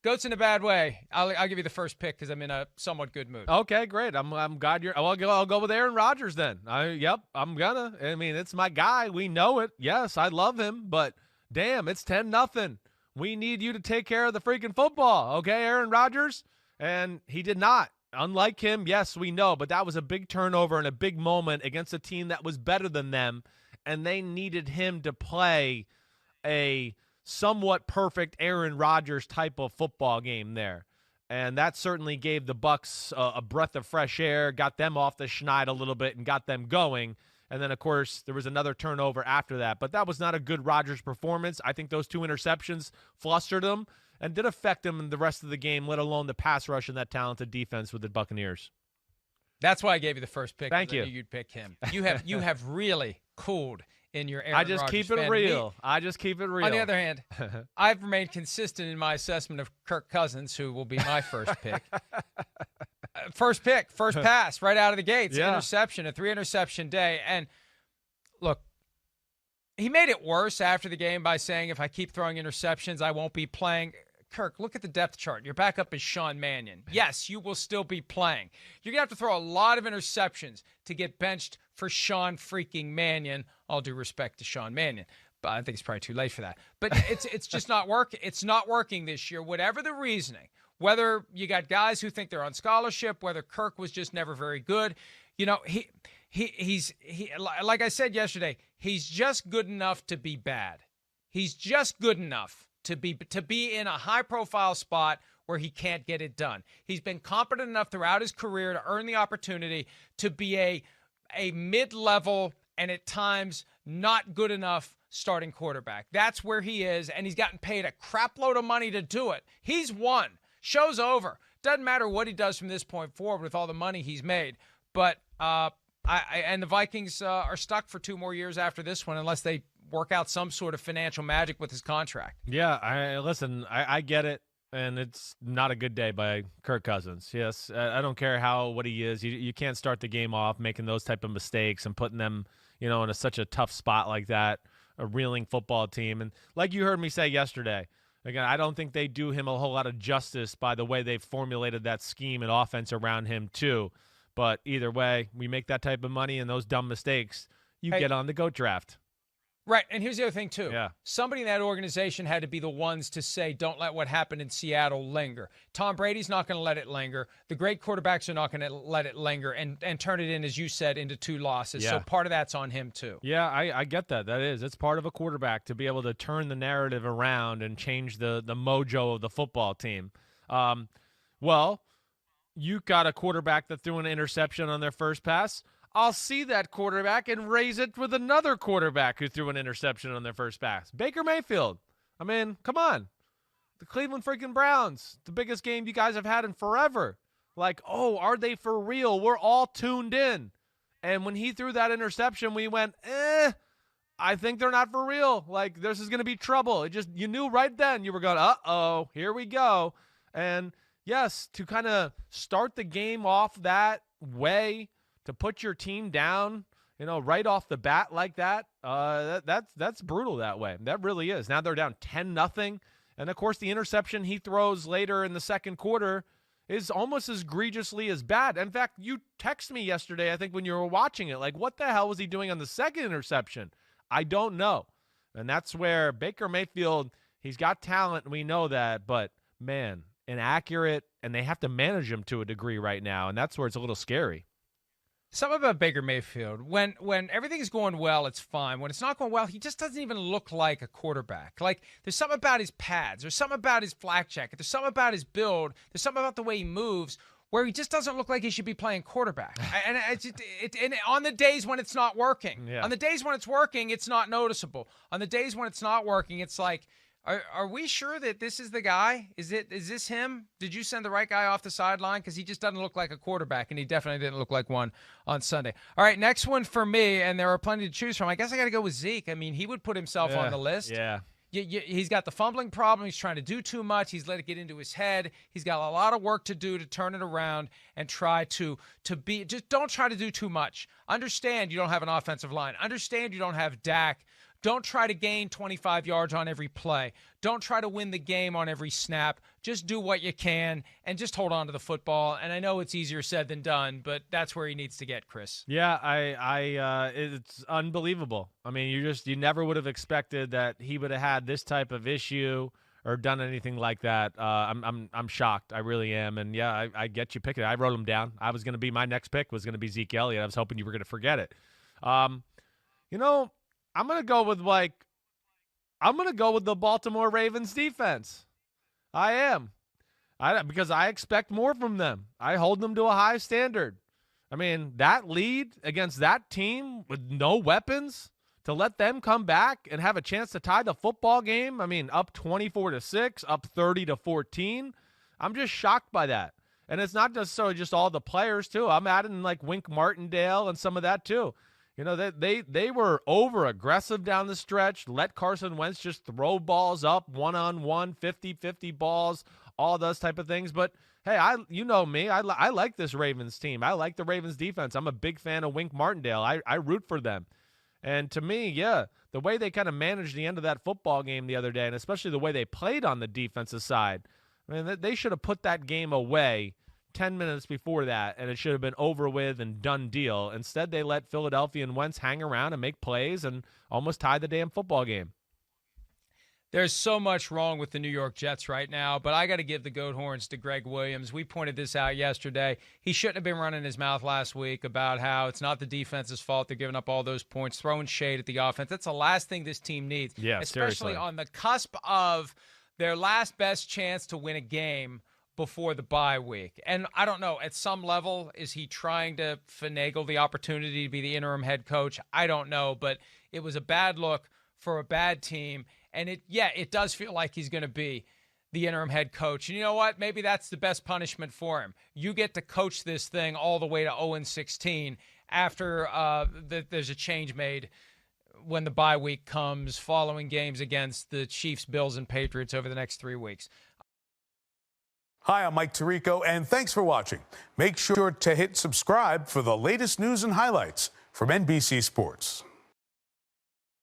Goats in a bad way. I'll give you the first pick because I'm in a somewhat good mood. Okay, great. I'm glad you're. I'll go with Aaron Rodgers then. I'm gonna. I mean, it's my guy. We know it. Yes, I love him, but damn, it's 10-0. We need you to take care of the freaking football, okay, Aaron Rodgers? And he did not. Unlike him, yes, we know, but that was a big turnover and a big moment against a team that was better than them, and they needed him to play a somewhat perfect Aaron Rodgers type of football game there. And that certainly gave the Bucs a breath of fresh air, got them off the schneid a little bit and got them going. And then, of course, there was another turnover after that. But that was not a good Rodgers performance. I think those 2 interceptions flustered him and did affect him in the rest of the game, let alone the pass rush and that talented defense with the Buccaneers. That's why I gave you the first pick. Thank you. I knew you'd pick him. You have really cooled in your Aaron I just Rodgers keep it fan. real. I just keep it real. On the other hand, I've remained consistent in my assessment of Kirk Cousins, who will be my first pick. First pick, first pass, right out of the gates, interception, a 3-interception day. And look, he made it worse after the game by saying, if I keep throwing interceptions, I won't be playing. Kirk, look at the depth chart. Your backup is Sean Mannion. Yes, you will still be playing. You're going to have to throw a lot of interceptions to get benched for Sean freaking Mannion. All due respect to Sean Mannion, but I think it's probably too late for that. But it's just not working. It's not working this year, whatever the reasoning. Whether you got guys who think they're on scholarship, whether Kirk was just never very good. You know, he's like I said yesterday, he's just good enough to be bad. He's just good enough to be in a high-profile spot where he can't get it done. He's been competent enough throughout his career to earn the opportunity to be a mid-level and at times not good enough starting quarterback. That's where he is, and he's gotten paid a crap load of money to do it. He's won. Show's over. Doesn't matter what he does from this point forward with all the money he's made. But and the Vikings are stuck for 2 more years after this one unless they work out some sort of financial magic with his contract. Yeah, I get it, and it's not a good day by Kirk Cousins. Yes, I don't care what he is. You can't start the game off making those type of mistakes and putting them, in such a tough spot like that, a reeling football team. And like you heard me say yesterday, again, I don't think they do him a whole lot of justice by the way they've formulated that scheme and offense around him too. But either way, we make that type of money and those dumb mistakes, you get on the GOAT draft. Right, and here's the other thing, too. Yeah. Somebody in that organization had to be the ones to say, don't let what happened in Seattle linger. Tom Brady's not going to let it linger. The great quarterbacks are not going to let it linger and turn it in, as you said, into 2 losses. Yeah. So part of that's on him, too. Yeah, I get that. It's part of a quarterback to be able to turn the narrative around and change the mojo of the football team. Well, you got a quarterback that threw an interception on their first pass. I'll see that quarterback and raise it with another quarterback who threw an interception on their first pass. Baker Mayfield. I mean, come on. The Cleveland freaking Browns, the biggest game you guys have had in forever. Like, oh, are they for real? We're all tuned in. And when he threw that interception, we went, I think they're not for real. Like, this is going to be trouble. You knew right then. You were going, uh-oh, here we go. And, yes, to kind of start the game off that way, to put your team down, right off the bat like that, that's brutal that way. That really is. Now they're down 10-0. And, of course, the interception he throws later in the second quarter is almost as egregiously as bad. In fact, you texted me yesterday, I think, when you were watching it, like, what the hell was he doing on the second interception? I don't know. And that's where Baker Mayfield, he's got talent, and we know that, but, man, inaccurate, and they have to manage him to a degree right now, and that's where it's a little scary. Something about Baker Mayfield, when everything's going well, it's fine. When it's not going well, he just doesn't even look like a quarterback. Like, there's something about his pads. There's something about his flak jacket. There's something about his build. There's something about the way he moves where he just doesn't look like he should be playing quarterback. And on the days when it's not working. Yeah. On the days when it's working, it's not noticeable. On the days when it's not working, it's like, Are we sure that this is the guy? Is this him? Did you send the right guy off the sideline? Because he just doesn't look like a quarterback, and he definitely didn't look like one on Sunday. All right, next one for me, and there are plenty to choose from. I guess I got to go with Zeke. I mean, he would put himself on the list. Yeah. He's got the fumbling problem. He's trying to do too much. He's let it get into his head. He's got a lot of work to do to turn it around and try to be – just don't try to do too much. Understand you don't have an offensive line. Understand you don't have Dak. Don't try to gain 25 yards on every play. Don't try to win the game on every snap. Just do what you can and just hold on to the football. And I know it's easier said than done, but that's where he needs to get, Chris. Yeah, it's unbelievable. I mean, you never would have expected that he would have had this type of issue or done anything like that. I'm shocked. I really am. And yeah, I get you picking it. I wrote him down. My next pick was going to be Zeke Elliott. I was hoping you were going to forget it. You know, I'm going to go with the Baltimore Ravens defense. I am. Because I expect more from them. I hold them to a high standard. I mean, that lead against that team with no weapons, to let them come back and have a chance to tie the football game, I mean, up 24-6, up 30-14, I'm just shocked by that. And it's not necessarily just all the players, too. I'm adding like Wink Martindale and some of that, too. You know, they were over-aggressive down the stretch, let Carson Wentz just throw balls up, one-on-one, 50-50 balls, all those type of things. But, hey, you know me. I like this Ravens team. I like the Ravens defense. I'm a big fan of Wink Martindale. I root for them. And to me, yeah, the way they kind of managed the end of that football game the other day, and especially the way they played on the defensive side, I mean, they should have put that game away 10 minutes before that, and it should have been over with and done deal. Instead, they let Philadelphia and Wentz hang around and make plays and almost tie the damn football game. There's so much wrong with the New York Jets right now, but I got to give the goat horns to Gregg Williams. We pointed this out yesterday. He shouldn't have been running his mouth last week about how it's not the defense's fault. They're giving up all those points, throwing shade at the offense. That's the last thing this team needs, especially on the cusp of their last best chance to win a game before the bye week. And I don't know, at some level, is he trying to finagle the opportunity to be the interim head coach? I don't know, but it was a bad look for a bad team. And it does feel like he's going to be the interim head coach. And you know what? Maybe that's the best punishment for him. You get to coach this thing all the way to 0-16 after there's a change made when the bye week comes following games against the Chiefs, Bills, and Patriots over the next 3 weeks. Hi, I'm Mike Tirico, and thanks for watching. Make sure to hit subscribe for the latest news and highlights from NBC Sports.